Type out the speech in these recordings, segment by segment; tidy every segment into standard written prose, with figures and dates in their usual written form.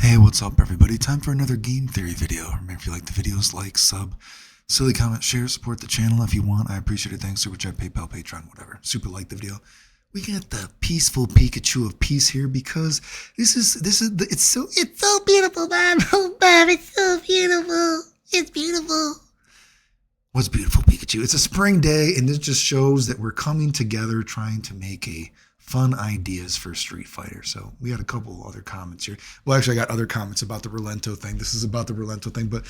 Hey, what's up everybody? Time for another game theory video. Remember, if you like the videos, like, sub, silly comment, share, support the channel if you want. I appreciate it. Thanks. Super chat, PayPal, Patreon, whatever. Super like the video. We got the peaceful Pikachu of peace here because it's so beautiful, Mom. Oh, Mom, it's so beautiful. It's beautiful. What's beautiful, Pikachu? It's a spring day, and this just shows that we're coming together trying to make a fun ideas for Street Fighter. So we had a couple other comments here. Well, actually, I got other comments about the rolento thing. This is about the rolento thing, but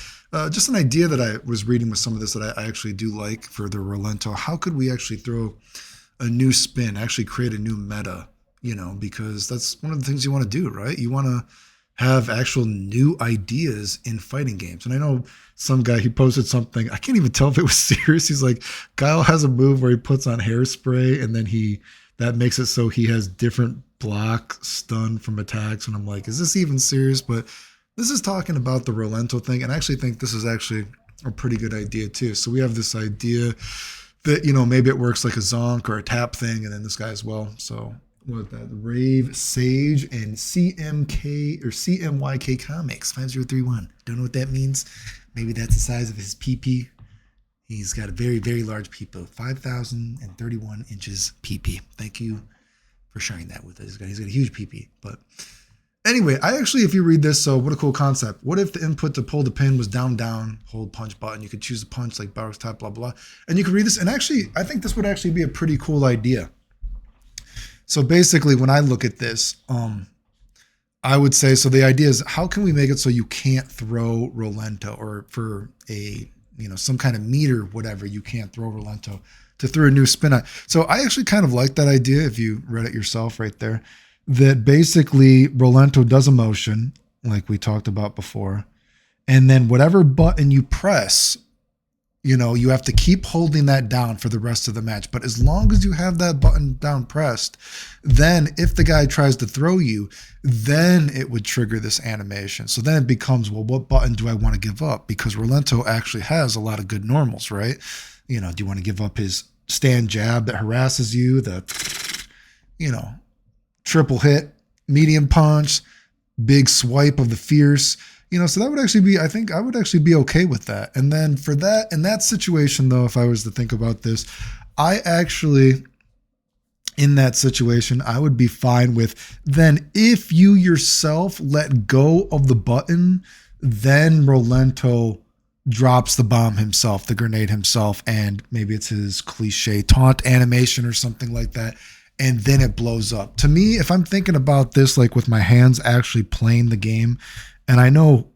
just an idea that I was reading with some of this that I actually do like for the rolento. How could we actually throw a new spin, actually create a new meta, because that's one of the things you want to do, right? You want to have actual new ideas in fighting games. And I know some guy, he posted something, I can't even tell if it was serious. He's like, Kyle has a move where he puts on hairspray and then that makes it so he has different block stun from attacks. And I'm like, is this even serious? But this is talking about the rolento thing. And I actually think this is actually a pretty good idea too. So we have this idea that, maybe it works like a zonk or a tap thing. And then this guy as well. So what that? Rave, Sage, and CMK or CMYK Comics 5031. Don't know what that means. Maybe that's the size of his PP. He's got a very, very large PP, 5,031 inches PP. Thank you for sharing that with us. He's got a huge PP. But anyway, if you read this, so what a cool concept. What if the input to pull the pin was down, down, hold punch button? You could choose the punch like box type, blah, blah. And you could read this. And actually, I think this would actually be a pretty cool idea. So basically, when I look at this, I would say, so the idea is how can we make it so you can't throw rolento or for a some kind of meter, whatever, you can't throw rolento to throw a new spin on. So I actually kind of like that idea, if you read it yourself right there, that basically rolento does a motion like we talked about before. And then whatever button you press, you have to keep holding that down for the rest of the match. But as long as you have that button down pressed, then if the guy tries to throw you, then it would trigger this animation. So then it becomes, well, what button do I want to give up? Because rolento actually has a lot of good normals, right? Do you want to give up his stand jab that harasses you, the, triple hit, medium punch, big swipe of the fierce, so that would actually be, I think I would actually be okay with that. And then for that, in that situation though, if I was to think about this, in that situation, I would be fine with then if you yourself let go of the button, then rolento drops the bomb himself, the grenade himself, and maybe it's his cliche taunt animation or something like that. And then it blows up. To me, if I'm thinking about this, like with my hands actually playing the game, and I know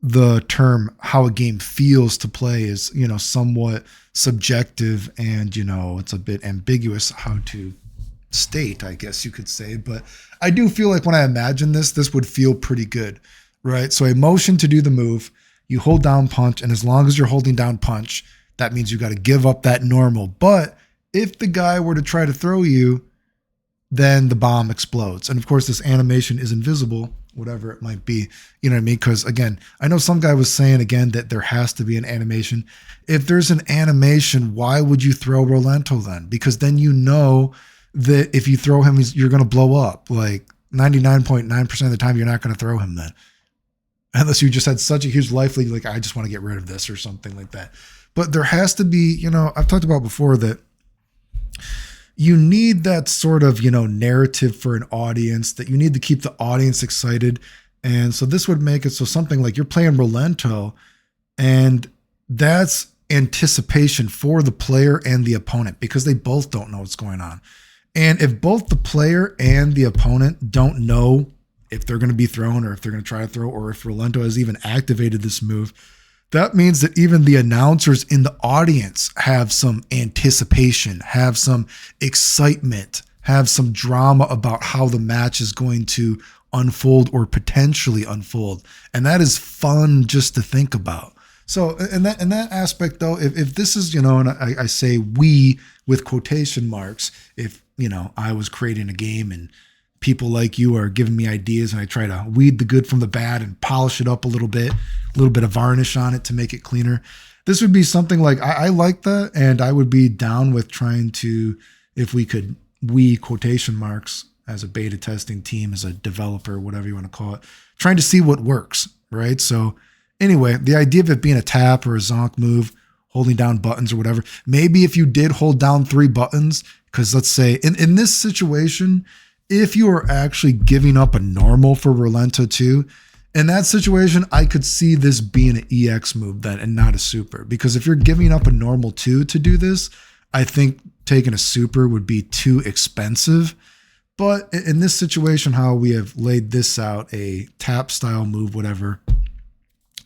the term how a game feels to play is, somewhat subjective and, it's a bit ambiguous how to state, I guess you could say. But I do feel like when I imagine this would feel pretty good, right? So a motion to do the move, you hold down punch, and as long as you're holding down punch, that means you got to give up that normal. But if the guy were to try to throw you, then the bomb explodes. And of course, this animation is invisible, whatever it might be. You know what I mean? Because again, I know some guy was saying again that there has to be an animation. If there's an animation, why would you throw rolento then? Because then that if you throw him, you're going to blow up. Like 99.9% of the time, you're not going to throw him then. Unless you just had such a huge life lead, like I just want to get rid of this or something like that. But there has to be, I've talked about before that you need that sort of, narrative for an audience, that you need to keep the audience excited. And so this would make it so something like you're playing rolento, and that's anticipation for the player and the opponent because they both don't know what's going on. And if both the player and the opponent don't know if they're going to be thrown or if they're going to try to throw or if rolento has even activated this move, that means that even the announcers in the audience have some anticipation, have some excitement, have some drama about how the match is going to unfold or potentially unfold. And that is fun just to think about. So in that aspect though, if this is, and I say we with quotation marks, if, I was creating a game and people like you are giving me ideas and I try to weed the good from the bad and polish it up a little bit of varnish on it to make it cleaner. This would be something like, I like that. And I would be down with trying to, if we could, quotation marks, as a beta testing team, as a developer, whatever you want to call it, trying to see what works, right? So anyway, the idea of it being a tap or a zonk move, holding down buttons or whatever, maybe if you did hold down 3 buttons, because let's say in this situation, if you are actually giving up a normal for rolento 2, in that situation, I could see this being an EX move then and not a super. Because if you're giving up a normal 2 to do this, I think taking a super would be too expensive. But in this situation, how we have laid this out, a tap style move, whatever,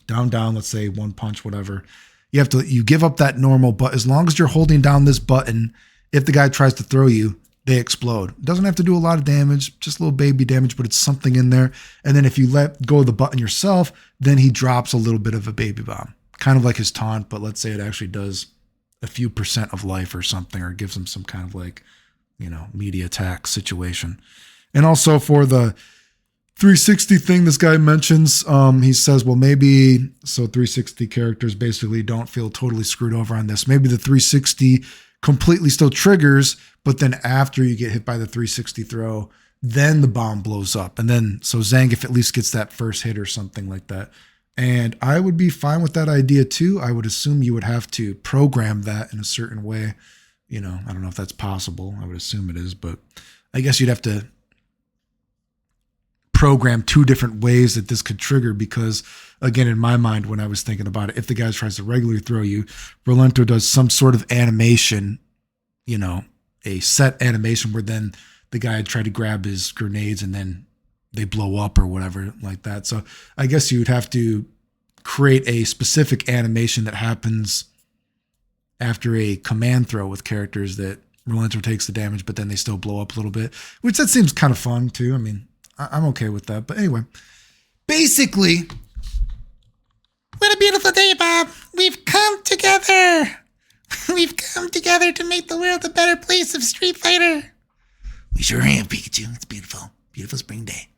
down, let's say 1 punch, whatever, you give up that normal, but as long as you're holding down this button, if the guy tries to throw you, they explode. It doesn't have to do a lot of damage, just a little baby damage, but it's something in there. And then if you let go of the button yourself, then he drops a little bit of a baby bomb, kind of like his taunt, but let's say it actually does a few % of life or something, or gives him some kind of like, media attack situation. And also for the 360 thing this guy mentions, he says, well, maybe, so 360 characters basically don't feel totally screwed over on this. Maybe the 360 completely still triggers, but then after you get hit by the 360 throw, then the bomb blows up. And then, so Zangief at least gets that first hit or something like that. And I would be fine with that idea too. I would assume you would have to program that in a certain way. I don't know if that's possible. I would assume it is, but I guess you'd have to program 2 different ways that this could trigger, because again, in my mind, when I was thinking about it, if the guy tries to regularly throw you, rolento does some sort of animation, a set animation where then the guy would try to grab his grenades and then they blow up or whatever like that. So I guess you would have to create a specific animation that happens after a command throw with characters that rolento takes the damage, but then they still blow up a little bit, which that seems kind of fun too. I mean, I'm okay with that. But anyway, basically, what a beautiful day, Bob. We've come together. We've come together to make the world a better place of Street Fighter. We sure have, Pikachu. It's beautiful. Beautiful spring day.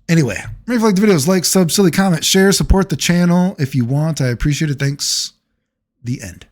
Anyway, remember if you like the videos, like, sub, silly, comment, share, support the channel if you want. I appreciate it. Thanks. The end.